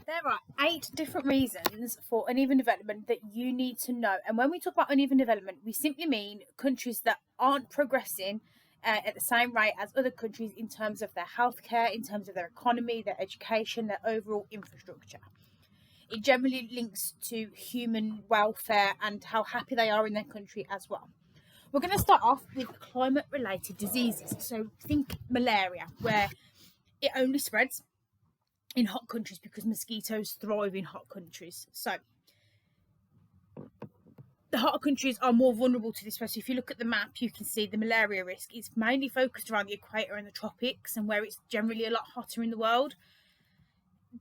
There are 8 different reasons for uneven development that you need to know. And when we talk about uneven development, we simply mean countries that aren't progressing at the same rate as other countries in terms of their healthcare, in terms of their economy, their education, their overall infrastructure. It generally links to human welfare and how happy they are in their country as well. We're going to start off with climate related diseases. So think malaria, where it only spreads in hot countries because mosquitoes thrive in hot countries. So the hot countries are more vulnerable to this. So if you look at the map, you can see the malaria risk is mainly focused around the equator and the tropics, and where it's generally a lot hotter in the world.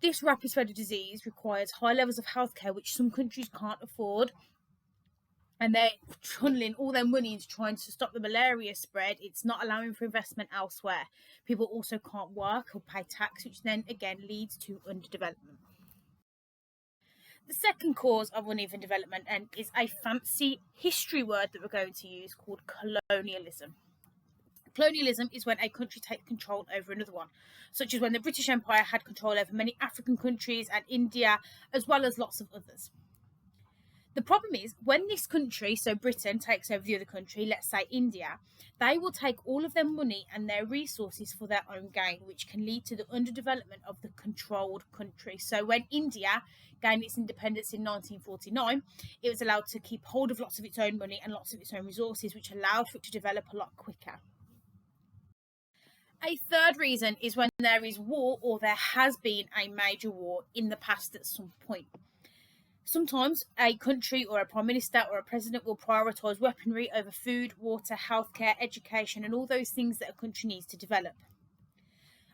This rapid spread of disease requires high levels of healthcare, which some countries can't afford, and they're funneling all their money into trying to stop the malaria spread. It's not allowing for investment elsewhere. People also can't work or pay tax, which then again leads to underdevelopment. The second cause of uneven development is a fancy history word that we're going to use called colonialism. Colonialism is when a country takes control over another one, such as when the British Empire had control over many African countries and India, as well as lots of others. The problem is when this country, so Britain, takes over the other country, let's say India, they will take all of their money and their resources for their own gain, which can lead to the underdevelopment of the controlled country. So when India gained its independence in 1949, it was allowed to keep hold of lots of its own money and lots of its own resources, which allowed for it to develop a lot quicker. A third reason is when there is war or there has been a major war in the past at some point. Sometimes a country or a prime minister or a president will prioritise weaponry over food, water, healthcare, education, and all those things that a country needs to develop.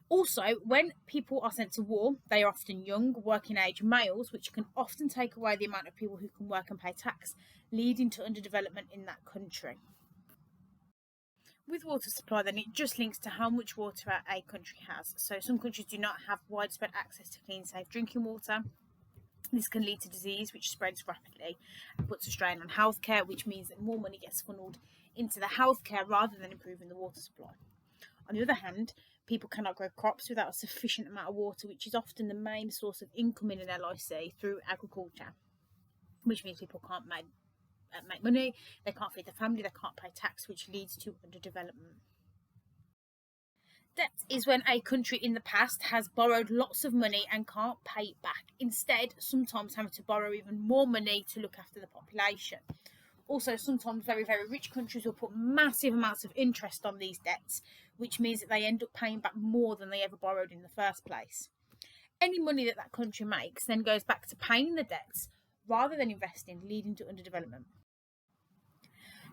Also, when people are sent to war, they are often young, working age males, which can often take away the amount of people who can work and pay tax, leading to underdevelopment in that country. With water supply, then, it just links to how much water a country has. So some countries do not have widespread access to clean, safe drinking water. This can lead to disease, which spreads rapidly and puts a strain on healthcare, which means that more money gets funneled into the healthcare rather than improving the water supply. On the other hand, people cannot grow crops without a sufficient amount of water, which is often the main source of income in an LIC through agriculture, which means people can't make money, they can't feed their family, they can't pay tax, which leads to underdevelopment. Debt is when a country in the past has borrowed lots of money and can't pay it back, instead sometimes having to borrow even more money to look after the population. Also, sometimes very, very rich countries will put massive amounts of interest on these debts, which means that they end up paying back more than they ever borrowed in the first place. Any money that country makes then goes back to paying the debts rather than investing, leading to underdevelopment.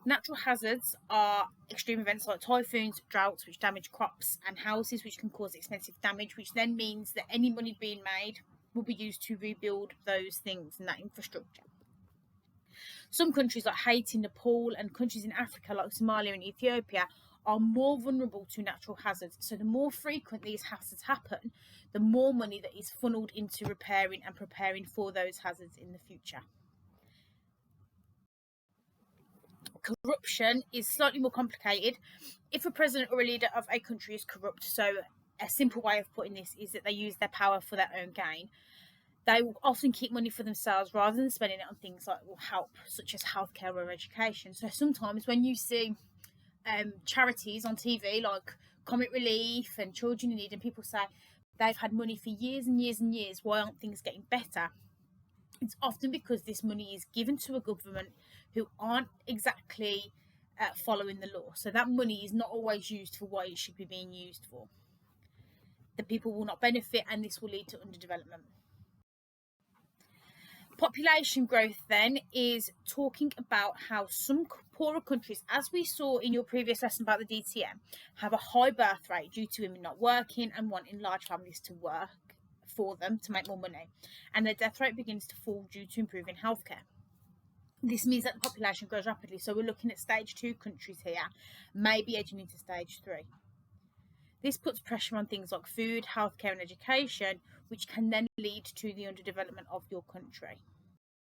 Natural hazards are extreme events like typhoons, droughts, which damage crops and houses, which can cause extensive damage, which then means that any money being made will be used to rebuild those things and that infrastructure. Some countries like Haiti, Nepal, and countries in Africa like Somalia and Ethiopia are more vulnerable to natural hazards. So the more frequent these hazards happen, the more money that is funneled into repairing and preparing for those hazards in the future. Corruption is slightly more complicated. If a president or a leader of a country is corrupt, so a simple way of putting this is that they use their power for their own gain, they will often keep money for themselves rather than spending it on things like will help, such as healthcare or education. So sometimes when you see charities on TV like Comic Relief and Children in Need, and people say they've had money for years and years and years, why aren't things getting better? It's often because this money is given to a government who aren't exactly following the law. So that money is not always used for what it should be being used for. The people will not benefit, and this will lead to underdevelopment. Population growth then is talking about how some poorer countries, as we saw in your previous lesson about the DTM, have a high birth rate due to women not working and wanting large families to work for them to make more money, and their death rate begins to fall due to improving healthcare. This means that the population grows rapidly, so we're looking at stage 2 countries here, maybe edging into stage 3. This puts pressure on things like food, healthcare and education, which can then lead to the underdevelopment of your country.